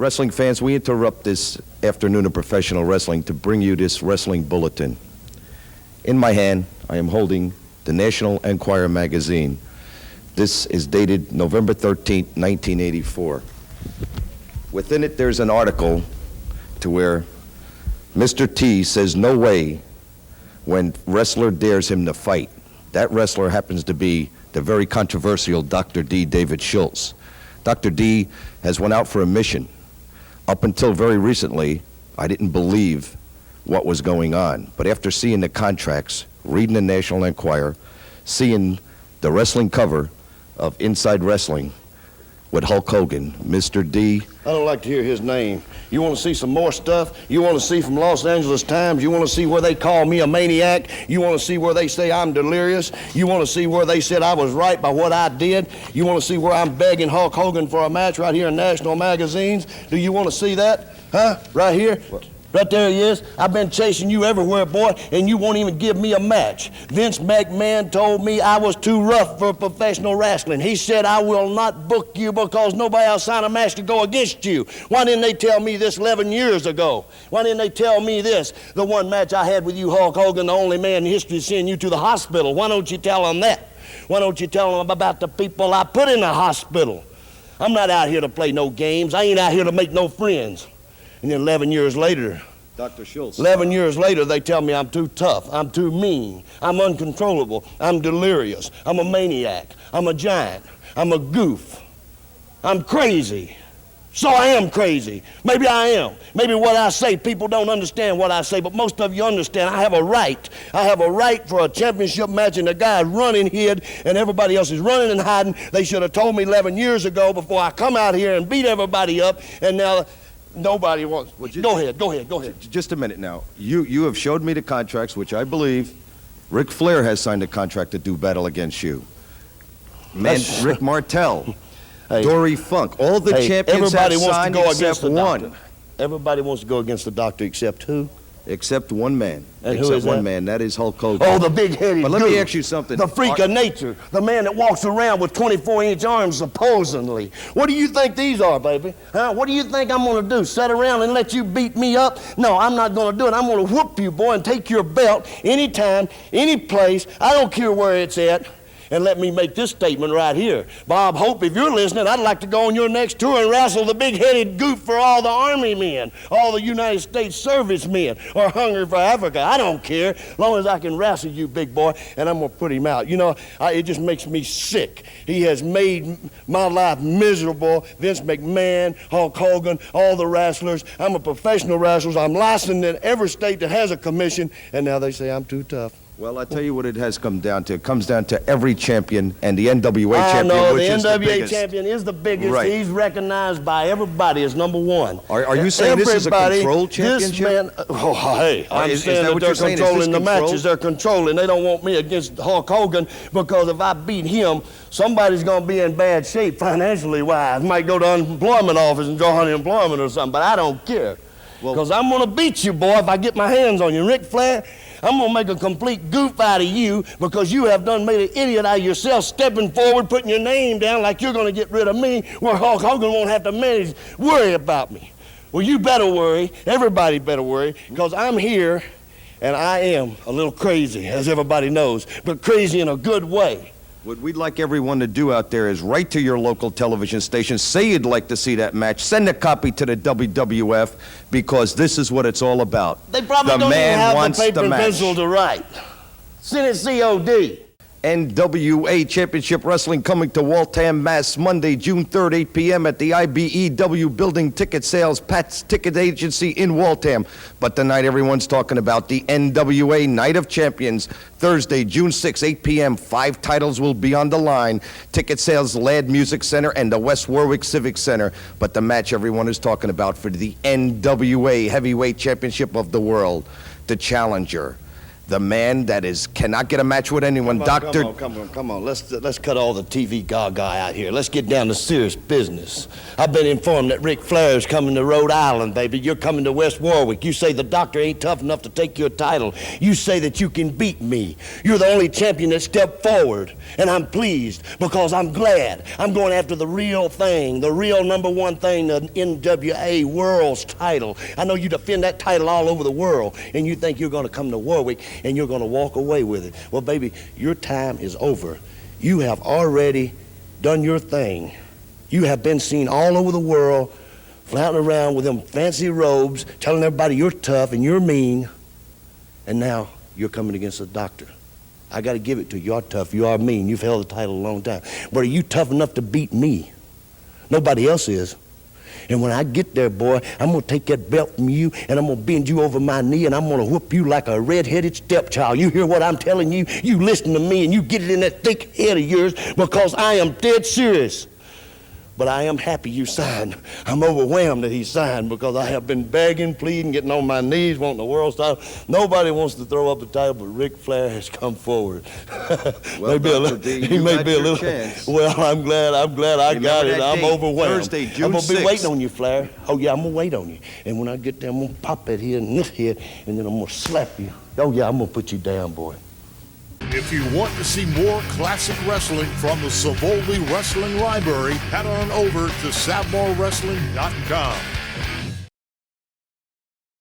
Wrestling fans, we interrupt this afternoon of professional wrestling to bring you this wrestling bulletin. In my hand, I am holding the National Enquirer magazine. This is dated November 13th, 1984. Within it, there's an article to where Mr. T says no way when wrestler dares him to fight. That wrestler happens to be the very controversial Dr. D. David Schultz. Dr. D has went out for a mission. Up until very recently, I didn't believe what was going on. But after seeing the contracts, reading the National Enquirer, seeing the wrestling cover of Inside Wrestling with Hulk Hogan, Mr. D. I don't like to hear his name. You want to see some more stuff? You want to see from Los Angeles Times? You want to see where they call me a maniac? You want to see where they say I'm delirious? You want to see where they said I was right by what I did? You want to see where I'm begging Hulk Hogan for a match right here in national magazines? Do you want to see that? Huh? Right here? What? Right there he is. I've been chasing you everywhere, boy, and you won't even give me a match. Vince McMahon told me I was too rough for professional wrestling. He said, I will not book you because nobody else signed a match to go against you. Why didn't they tell me this 11 years ago? Why didn't they tell me this? The one match I had with you, Hulk Hogan, the only man in history to send you to the hospital. Why don't you tell them that? Why don't you tell them about the people I put in the hospital? I'm not out here to play no games. I ain't out here to make no friends. And then 11 years later, Dr. Schultz. 11 years later, they tell me I'm too tough, I'm too mean, I'm uncontrollable, I'm delirious, I'm a maniac, I'm a giant, I'm a goof, I'm crazy. So I am crazy. Maybe I am. Maybe what I say, people don't understand what I say, but most of you understand. I have a right. I have a right for a championship match, and the guy is running hid, and everybody else is running and hiding. They should have told me 11 years ago before I come out here and beat everybody up, and now nobody wants. Well, go ahead. Just a minute now. You have showed me the contracts, which I believe Ric Flair has signed a contract to do battle against you. Rick Martel, hey, Dory Funk, all the champions have signed except one. Everybody wants to go against the doctor except who? Except one man. And who is that? One man. That is Hulk Hogan. Oh, the big-headed But let me ask you something. The freak of nature. The man that walks around with 24-inch arms, supposedly. What do you think these are, baby? Huh? What do you think I'm going to do? Sit around and let you beat me up? No, I'm not going to do it. I'm going to whoop you, boy, and take your belt anytime, any place. I don't care where it's at. And let me make this statement right here. Bob Hope, if you're listening, I'd like to go on your next tour and wrestle the big-headed goof for all the Army men, all the United States servicemen, or Hungry for Africa. I don't care, as long as I can wrestle you, big boy, and I'm going to put him out. You know, it just makes me sick. He has made my life miserable. Vince McMahon, Hulk Hogan, all the wrestlers. I'm a professional wrestler. I'm licensed in every state that has a commission, and now they say I'm too tough. Well, I tell you what it has come down to. It comes down to every champion and the NWA champion, know, which is the NWA biggest. champion is the biggest. Right. He's recognized by everybody as number one. Are you saying this is a controlled championship? This man, I'm saying that they're controlling the matches. They're controlling. They don't want me against Hulk Hogan because if I beat him, somebody's going to be in bad shape financially wise. Might go to unemployment office and draw unemployment or something, but I don't care. Because I'm going to beat you, boy, if I get my hands on you. Ric Flair, I'm going to make a complete goof out of you because you have done made an idiot out of yourself, stepping forward, putting your name down like you're going to get rid of me, where Hulk Hogan won't have to worry about me. Well, you better worry. Everybody better worry, because I'm here, and I am a little crazy, as everybody knows, but crazy in a good way. What we'd like everyone to do out there is write to your local television station, say you'd like to see that match, send a copy to the WWF, because this is what it's all about. They probably don't even have the paper and pencil to write. Send it COD. NWA Championship Wrestling coming to Waltham, Mass. Monday, June 3rd, 8 p.m. at the IBEW Building. Ticket sales, Pat's Ticket Agency in Waltham. But tonight everyone's talking about the NWA Night of Champions. Thursday, June 6, 8 p.m. 5 titles will be on the line. Ticket sales, Ladd Music Center and the West Warwick Civic Center. But the match everyone is talking about for the NWA Heavyweight Championship of the World, the challenger, the man that cannot get a match with anyone, Doctor. Come on. Let's cut all the TV gaga out here. Let's get down to serious business. I've been informed that Ric Flair is coming to Rhode Island, baby. You're coming to West Warwick. You say the doctor ain't tough enough to take your title. You say that you can beat me. You're the only champion that stepped forward, and I'm pleased because I'm glad. I'm going after the real thing, the real #1 thing, the NWA World's title. I know you defend that title all over the world, and you think you're going to come to Warwick and you're going to walk away with it. Well, baby, your time is over. You have already done your thing. You have been seen all over the world, flouting around with them fancy robes, telling everybody you're tough and you're mean, and now you're coming against the doctor. I got to give it to you. You're tough. You are mean. You've held the title a long time. But are you tough enough to beat me? Nobody else is. And when I get there, boy, I'm going to take that belt from you, and I'm going to bend you over my knee, and I'm going to whoop you like a red-headed stepchild. You hear what I'm telling you? You listen to me, and you get it in that thick head of yours, because I am dead serious. But I am happy you signed. I'm overwhelmed that he signed, because I have been begging, pleading, getting on my knees, wanting the world's title. Nobody wants to throw up the title, but Ric Flair has come forward. Well, Dr. D, he may be a little chance. Well, I'm glad I got it. I'm overwhelmed. Thursday, June I'm going to be 6th. waiting on you, Flair. Oh, yeah, I'm going to wait on you. And when I get there, I'm going to pop that head and this head, and then I'm going to slap you. Oh, yeah, I'm going to put you down, boy. If you want to see more classic wrestling from the Savoldi Wrestling Library, head on over to SavmoreWrestling.com.